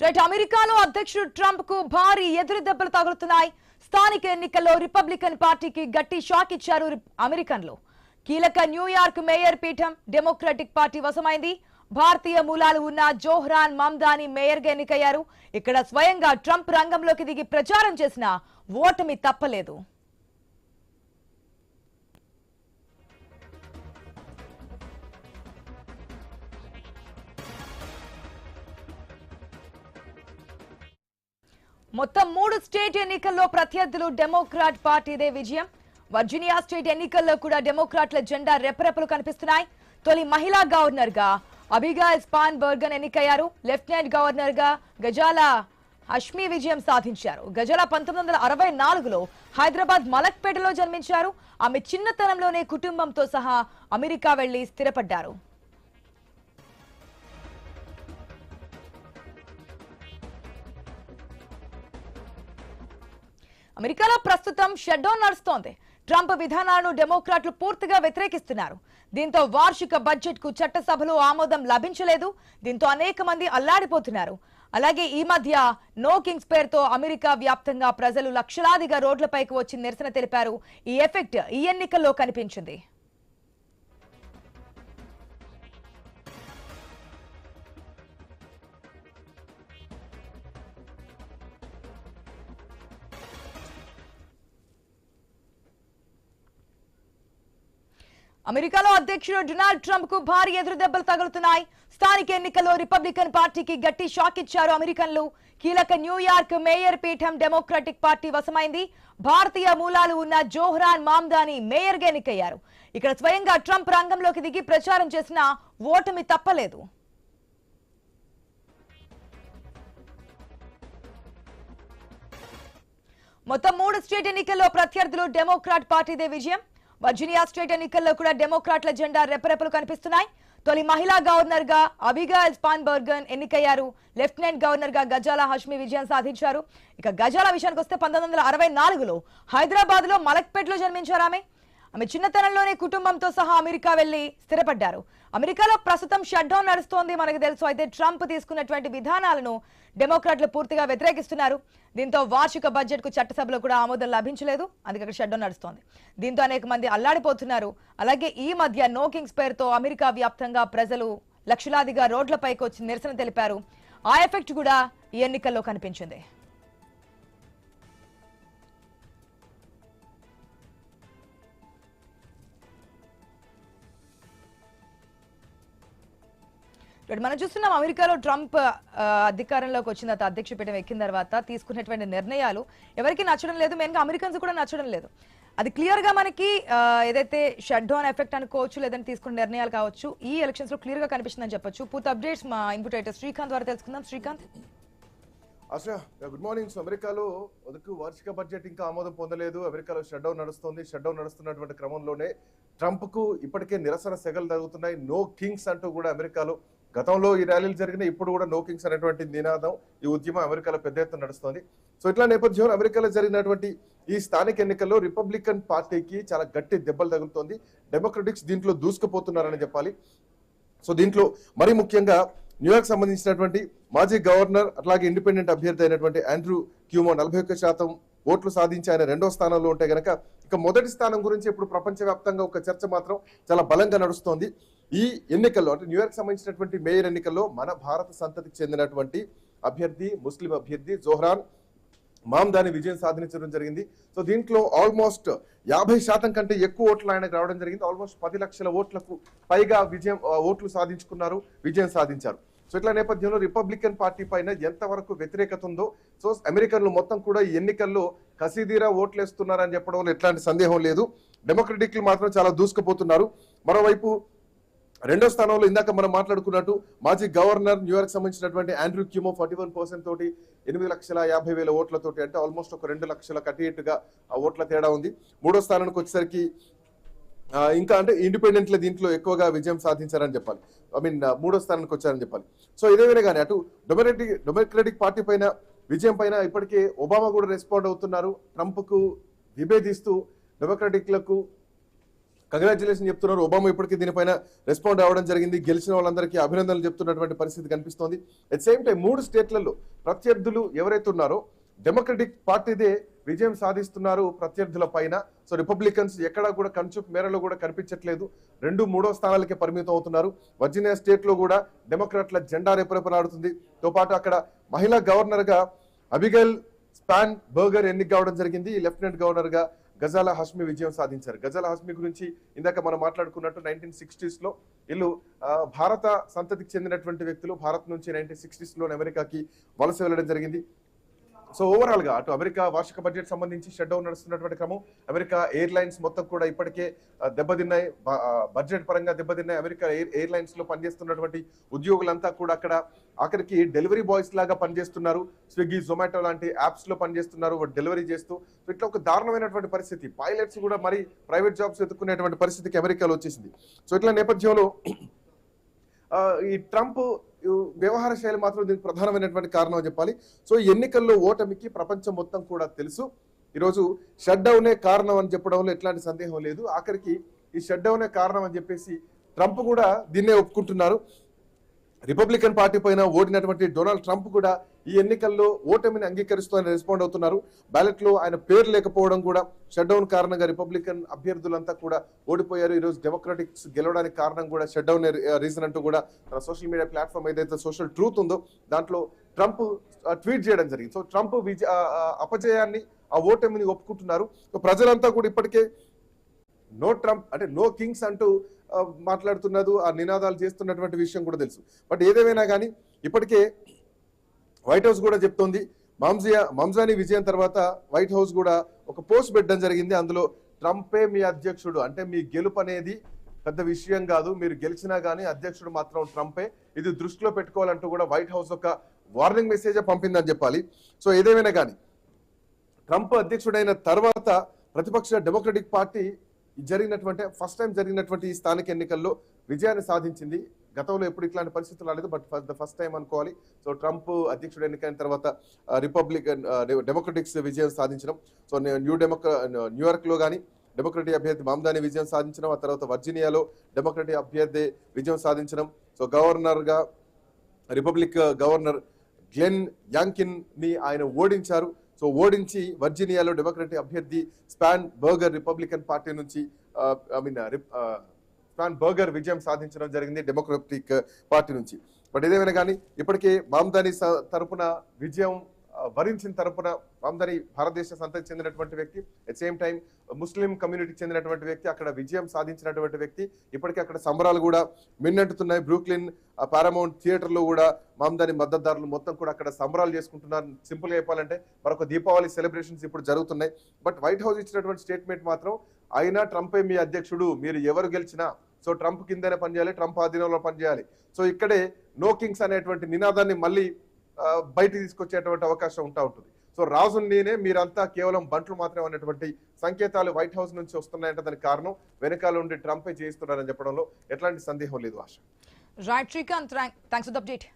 Right అమెరికాలో అధ్యక్షుడు Trump కు భారీ ఎదురు దెబ్బలు తగులుతున్నాయి. స్థానిక ఎన్నికల్లో రిపబ్లికన్ పార్టీకి గట్టి షాక్ ఇచ్చారు అమెరికన్లు. కీలక న్యూయార్క్ మేయర్ పీఠం డెమోక్రటిక్ పార్టీ వశమైంది. భారతీయ మూలాలు ఉన్న జోహ్రాన్ మమ్దాని మేయర్ గా ఎన్నికయ్యారు. ఇక్కడ స్వయంగా ట్రంప్ రంగంలోకి దిగి ప్రచారం చేసిన ఓటమి తప్పలేదు. మొత్తం 3 స్టేట్ ఎన్నికల్లో ప్రత్యర్థులు డెమోక్రాట్ పార్టీదే విజయం. వర్జీనియా స్టేట్ ఎన్నికల్లో కూడా డెమోక్రాట్ల జెండా రెపరెపలు కనిపిస్తున్నాయి. తొలి మహిళా గవర్నర్ గా అబిగాయిల్ స్పాన్బర్గన్ ఎన్నికయ్యారు. లెఫ్టినెంట్ గవర్నర్ గా గజాలా హష్మీ విజయం సాధించారు. గజాలా 1964లో హైదరాబాద్ మలక్పేటలో జన్మించారు. ఆమె చిన్నతనంలోనే కుటుంబంతో సహా అమెరికా వెళ్లి స్థిరపడ్డారు. అమెరికాలో ప్రస్తుతం షట్ డౌన్ నడుస్తోంది. ట్రంప్ విధానాలను డెమోక్రాట్లు పూర్తిగా వ్యతిరేకిస్తున్నారు. దీంతో వార్షిక బడ్జెట్ కు చట్టసభలో ఆమోదం లభించలేదు. దీంతో అనేక మంది అల్లాడిపోతున్నారు. అలాగే ఈ మధ్య నో కింగ్స్ పేరుతో అమెరికా వ్యాప్తంగా ప్రజలు లక్షలాదిగా రోడ్లపైకి వచ్చి నిరసన తెలిపారు. ఈ ఎఫెక్ట్ ఈ ఎన్నికల్లో కనిపించింది. అమెరికాలో అధ్యక్షుడు డొనాల్డ్ ట్రంప్ కు భారీ ఎదురు దెబ్బలు తగులుతున్నాయి. స్థానిక ఎన్నికల్లో రిపబ్లికన్ పార్టీకి గట్టి షాక్ ఇచ్చారు అమెరికన్లు. కీలక న్యూయార్క్ మేయర్ పీఠం డెమోక్రటిక్ పార్టీ వశమైంది. భారతీయ మూలాలు ఉన్న జోహ్రాన్ మమ్దాని మేయర్ గా ఎన్నికయ్యారు. ఇక్కడ స్వయంగా ట్రంప్ రంగంలోకి దిగి ప్రచారం చేసిన ఓటమి తప్పలేదు. మొత్తం 3 స్టేట్ ఎన్నికల్లో ప్రత్యర్థులు డెమోక్రాట్ పార్టీదే విజయం. వర్జీనియా స్టేట్ ఎన్నికల్లో కూడా డెమోక్రాట్ల జెండా రెపరెపలు కనిపిస్తున్నాయి. తొలి మహిళా గవర్నర్ గా అబిగాయిల్ స్పాన్బర్గన్ ఎన్నికయ్యారు. లెఫ్టినెంట్ గవర్నర్ గా గజాలా హష్మీ విజయం సాధించారు. ఇక గజాలా విషయానికి వస్తే 1964లో హైదరాబాద్ లో మలక్పేటలో జన్మించారు. ఆమె చిన్నతనంలోనే కుటుంబంతో సహా అమెరికా వెళ్లి స్థిరపడ్డారు. అమెరికాలో ప్రస్తుతం షట్ డౌన్ నడుస్తోంది మనకు తెలుసు. అయితే ట్రంప్ తీసుకున్నటువంటి విధానాలను డెమోక్రాట్లు పూర్తిగా వ్యతిరేకిస్తున్నారు. దీంతో వార్షిక బడ్జెట్ కు చట్టసభలో కూడా ఆమోదం లభించలేదు. అందుకే అక్కడ షట్ డౌన్ నడుస్తోంది. దీంతో అనేక మంది అల్లాడిపోతున్నారు. అలాగే ఈ మధ్య నో కింగ్స్ పేరుతో అమెరికా వ్యాప్తంగా ప్రజలు లక్షలాదిగా రోడ్లపైకి వచ్చి నిరసన తెలిపారు. ఆ ఎఫెక్ట్ కూడా ఈ ఎన్నికల్లో కనిపించింది. మనం చూస్తున్నాం అమెరికాలో ట్రంప్ అధికారంలోకి వచ్చిన తర్వాత అధ్యక్ష పీఠం ఎక్కిన తర్వాత తీసుకున్నటువంటి నిర్ణయాలు ఎవరికి నచ్చడం లేదు. మెయిన్గా అమెరికన్స్ కూడా నచ్చడం లేదు. అది క్లియర్ గా మనకి ఏదైతే షట్ డౌన్ ఎఫెక్ట్ అనుకోవచ్చు, లేదంటే తీసుకున్న నిర్ణయాలు కావచ్చు, ఈ ఎలక్షన్స్ లో క్లియర్ గా కనిపిస్తుందని చెప్పొచ్చు. పూర్తి అప్డేట్స్ మా ఇన్పుట్ శ్రీకాంత్ ద్వారా తెలుసుకుందాం. Srikanth, good morning. అమెరికాలో వార్షిక బడ్జెట్ ఇంకా ఆమోదం పొందలేదు. అమెరికాలో షట్ డౌన్ నడుస్తుంది. షట్ డౌన్ నడుస్తున్నటువంటి క్రమంలోనే ట్రంప్ కు ఇప్పటికే నిరసన సెగలు జరుగుతున్నాయి. నో కింగ్స్ అంటూ కూడా అమెరికాలో గతంలో ఈ ర్యాలీలు జరిగిన ఇప్పుడు కూడా నో కింగ్స్ అనేటువంటి నినాదం, ఈ ఉద్యమం అమెరికాలో పెద్ద ఎత్తున నడుస్తోంది. సో ఇట్లా నేపథ్యంలో అమెరికాలో జరిగినటువంటి ఈ స్థానిక ఎన్నికల్లో రిపబ్లికన్ పార్టీకి చాలా గట్టి దెబ్బలు తగులుతోంది. డెమోక్రటిక్స్ దీంట్లో దూసుకుపోతున్నారని చెప్పాలి. సో దీంట్లో మరీ ముఖ్యంగా న్యూయార్క్ సంబంధించినటువంటి మాజీ గవర్నర్ అట్లాగే ఇండిపెండెంట్ అభ్యర్థి అయినటువంటి ఆండ్రూ క్యూమో 41% ఓట్లు సాధించి ఆయన 2వ స్థానంలో ఉంటే గనక ఇక మొదటి స్థానం గురించి ఇప్పుడు ప్రపంచవ్యాప్తంగా ఒక చర్చ మాత్రం చాలా బలంగా నడుస్తోంది. ఈ ఎన్నికల్లో అంటే న్యూయార్క్ సంబంధించినటువంటి మేయర్ ఎన్నికల్లో మన భారత సంతతికి చెందినటువంటి అభ్యర్థి, ముస్లిం అభ్యర్థి జోహ్రాన్ మమ్దాని విజయం సాధించడం జరిగింది. సో దీంట్లో ఆల్మోస్ట్ 50% కంటే ఎక్కువ ఓట్లు ఆయనకు రావడం జరిగింది. ఆల్మోస్ట్ 10 లక్షల ఓట్లకు పైగా ఓట్లు సాధించుకున్నారు, విజయం సాధించారు. సో ఇట్లా నేపథ్యంలో రిపబ్లికన్ పార్టీ పైన ఎంతవరకు వ్యతిరేకత ఉందో, సో అమెరికన్లు మొత్తం కూడా ఈ ఎన్నికల్లో కసిదీరా ఓట్లు వేస్తున్నారని చెప్పడంలో ఎట్లాంటి సందేహం లేదు. డెమోక్రటిక్లు మాత్రం చాలా దూసుకుపోతున్నారు. మరోవైపు 2వ స్థానంలో ఇందాక మనం మాట్లాడుకున్నట్టు మాజీ గవర్నర్ న్యూయార్క్ సంబంధించినటువంటి ఆండ్రూ క్యూమో 41% తోటి 8,50,000 ఓట్లతోటి, అంటే ఆల్మోస్ట్ ఒక 2 లక్షల కటియేట్టుగా ఆ ఓట్ల తేడా ఉంది. 3వ స్థానానికి వచ్చేసరికి ఇంకా అంటే ఇండిపెండెంట్లే దీంట్లో ఎక్కువగా విజయం సాధించారని చెప్పాలి. 3వ స్థానానికి వచ్చారని చెప్పాలి. సో ఇదేమైనా కానీ అటు డెమోక్రటిక్ పార్టీ పైన విజయం పైన ఇప్పటికే ఒబామా కూడా రెస్పాండ్ అవుతున్నారు. ట్రంప్ కు విభేదిస్తూ డెమోక్రటిక్లకు కంగ్రాచులేషన్ చెప్తున్నారు. ఒబామా ఇప్పటికీ దీనిపైన రెస్పాండ్ అవ్వడం జరిగింది. గెలిచిన వాళ్ళందరికీ అభినందనలు చెప్తున్నటువంటి పరిస్థితి కనిపిస్తోంది. అట్ సేమ్ టైం 3 స్టేట్లలో ప్రత్యర్థులు ఎవరైతే ఉన్నారో డెమోక్రటిక్ పార్టీదే విజయం సాధిస్తున్నారు ప్రత్యర్థుల పైన. సో రిపబ్లికన్స్ ఎక్కడా కూడా కంచుప్ మేరలో కూడా కనిపించట్లేదు. 2-3 స్థానాలకే పరిమితం అవుతున్నారు. వర్జీనియా స్టేట్ లో కూడా డెమోక్రాట్ల జెండా రెపరెపలాడుతుంది. తో పాటు అక్కడ మహిళా గవర్నర్ గా అబిగైల్ స్పాన్ బర్గర్ ఎన్నిక కావడం జరిగింది. లెఫ్టినెంట్ గవర్నర్ గా గజాలా హష్మి విజయం సాధించారు. గజాలా హష్మి గురించి ఇందాక మనం మాట్లాడుకున్నట్టు 1960s లో వీళ్ళు భారత సంతతికి చెందినటువంటి వ్యక్తులు. భారత్ నుంచి 1960s లో అమెరికాకి వలస వెళ్ళడం జరిగింది. సో ఓవరాల్ గా అటు అమెరికా వార్షిక బడ్జెట్ సంబంధించి షట్ డౌన్ నడుస్తున్నటువంటి క్రమం, అమెరికా ఎయిర్లైన్స్ మొత్తం కూడా ఇప్పటికే దెబ్బతిన్నాయి, బడ్జెట్ పరంగా దెబ్బతిన్నాయి. అమెరికా ఎయిర్లైన్స్ లో పనిచేస్తున్నటువంటి ఉద్యోగులంతా కూడా అక్కడ ఆఖరికి డెలివరీ బాయ్స్ లాగా పనిచేస్తున్నారు. స్విగ్గీ, జొమాటో లాంటి యాప్స్ లో పనిచేస్తున్నారు డెలివరీ చేస్తూ. ఇట్లా ఒక దారుణమైనటువంటి పరిస్థితి. పైలట్స్ కూడా మరి ప్రైవేట్ జాబ్స్ ఎత్తుకునేటువంటి పరిస్థితికి అమెరికాలో వచ్చేసింది. సో ఇట్లా నేపథ్యంలో ఈ ట్రంప్ వ్యవహార శైలి మాత్రం దీనికి ప్రధానమైనటువంటి కారణం అని చెప్పాలి. సో ఎన్నికల్లో ఓటమికి ప్రపంచం మొత్తం కూడా తెలుసు. ఈరోజు షట్ డౌనే కారణం అని చెప్పడంలో ఎట్లాంటి సందేహం లేదు. ఆఖరికి ఈ షట్ డౌనే కారణం అని చెప్పేసి ట్రంప్ కూడా దీన్నే ఒప్పుకుంటున్నారు. రిపబ్లికన్ పార్టీ పైన ఓడినటువంటి డొనాల్డ్ ట్రంప్ కూడా ఈ ఎన్నికల్లో ఓటమిని అంగీకరిస్తూ ఆయన రెస్పాండ్ అవుతున్నారు. బ్యాలెట్ లో ఆయన పేరు లేకపోవడం కూడా షట్ డౌన్ కారణంగా రిపబ్లికన్ అభ్యర్థులంతా కూడా ఓడిపోయారు. ఈరోజు డెమోక్రాటిక్స్ గెలవడానికి కారణం కూడా షట్ డౌన్ రీజన్ అంటూ కూడా తన సోషల్ మీడియా ప్లాట్ఫామ్ ఏదైతే సోషల్ ట్రూత్ ఉందో దాంట్లో ట్రంప్ ట్వీట్ చేయడం జరిగింది. సో ట్రంప్ అపజయాన్ని, ఆ ఓటమిని ఒప్పుకుంటున్నారు. ప్రజలంతా కూడా ఇప్పటికే నో ట్రంప్ అంటే నో కింగ్స్ అంటూ మాట్లాడుతున్నది, ఆ నినాదాలు చేస్తున్నటువంటి విషయం కూడా తెలుసు. బట్ ఏదేమైనా కానీ ఇప్పటికే వైట్ హౌస్ కూడా చెప్తోంది, మంజానీ విజయం తర్వాత వైట్ హౌస్ కూడా ఒక పోస్ట్ పెట్టడం జరిగింది. అందులో ట్రంపే మీ అధ్యక్షుడు, అంటే మీ గెలుపు అనేది పెద్ద విషయం కాదు, మీరు గెలిచినా కానీ అధ్యక్షుడు మాత్రం ట్రంపే, ఇది దృష్టిలో పెట్టుకోవాలంటూ కూడా వైట్ హౌస్ ఒక వార్నింగ్ మెసేజ్ పంపిందని చెప్పాలి. సో ఏదేమైనా కానీ ట్రంప్ అధ్యక్షుడైన తర్వాత ప్రతిపక్ష డెమోక్రటిక్ పార్టీ జరిగినటువంటి ఫస్ట్ టైం జరిగినటువంటి ఈ స్థానిక ఎన్నికల్లో విజయాన్ని సాధించింది. గతంలో ఎప్పుడు ఇట్లాంటి పరిస్థితులు రాలేదు, బట్ ఫస్ట్ టైం అనుకోవాలి. సో ట్రంప్ అధ్యక్షుడు ఎన్నికైన తర్వాత డెమోక్రటిక్స్ విజయం సాధించడం. సో న్యూయార్క్ లో కానీ డెమోక్రటిక్ అభ్యర్థి మామ్దాని విజయం సాధించడం, ఆ తర్వాత వర్జీనియాలో డెమోక్రటిక్ అభ్యర్థి విజయం సాధించడం. సో గవర్నర్ గా రిపబ్లిక్ గవర్నర్ గ్లెన్ యాంకిన్ ని ఆయన ఓడించారు. సో ఓడించి వర్జీనియాలో డెమోక్రటిక్ అభ్యర్థి స్పాన్ బర్గర్ రిపబ్లికన్ పార్టీ నుంచి స్పాన్ బర్గర్ విజయం సాధించడం జరిగింది డెమోక్రటిక్ పార్టీ నుంచి. బట్ ఏదేమైనా కానీ ఇప్పటికే మామ్దాని తరపున విజయం వరించిన తరపున మామ్దాని భారతదేశ సంతతికి చెందినటువంటి వ్యక్తి, అట్ సేమ్ టైం ముస్లిం కమ్యూనిటీకి చెందినటువంటి వ్యక్తి, అక్కడ విజయం సాధించినటువంటి వ్యక్తి. ఇప్పటికే అక్కడ సంబరాలు కూడా మిన్నెట్టుతున్నాయి. బ్రూక్లిన్ పారామౌంట్ థియేటర్ లో కూడా మామ్దాని మద్దతుదారులు మొత్తం కూడా అక్కడ సంబరాలు చేసుకుంటున్నారు. సింపుల్ గా చెప్పాలంటే మరొక దీపావళి సెలబ్రేషన్స్ ఇప్పుడు జరుగుతున్నాయి. బట్ వైట్ హౌస్ ఇచ్చినటువంటి స్టేట్మెంట్ మాత్రం అయినా ట్రంపే మీ అధ్యక్షుడు, మీరు ఎవరు గెలిచినా సో ట్రంప్ కిందనే పనిచేయాలి, ట్రంప్ ఆధీనంలో పనిచేయాలి. సో ఇక్కడే నో కింగ్స్ అనేటువంటి నినాదాన్ని మళ్ళీ బయటికి తీసుకొచ్చేటువంటి అవకాశం ఉంటుంది. సో రాజు నేనే, మీరంతా కేవలం బంట్లు మాత్రమే అనేటువంటి సంకేతాలు వైట్ హౌస్ నుంచి వస్తున్నాయంటే దానికి కారణం వెనకాల ఉండి ట్రంపే చేయిస్తున్నారని చెప్పడంలో ఎట్లాంటి సందేహం లేదు. ఆశ. Right Srikanth, thanks for the update.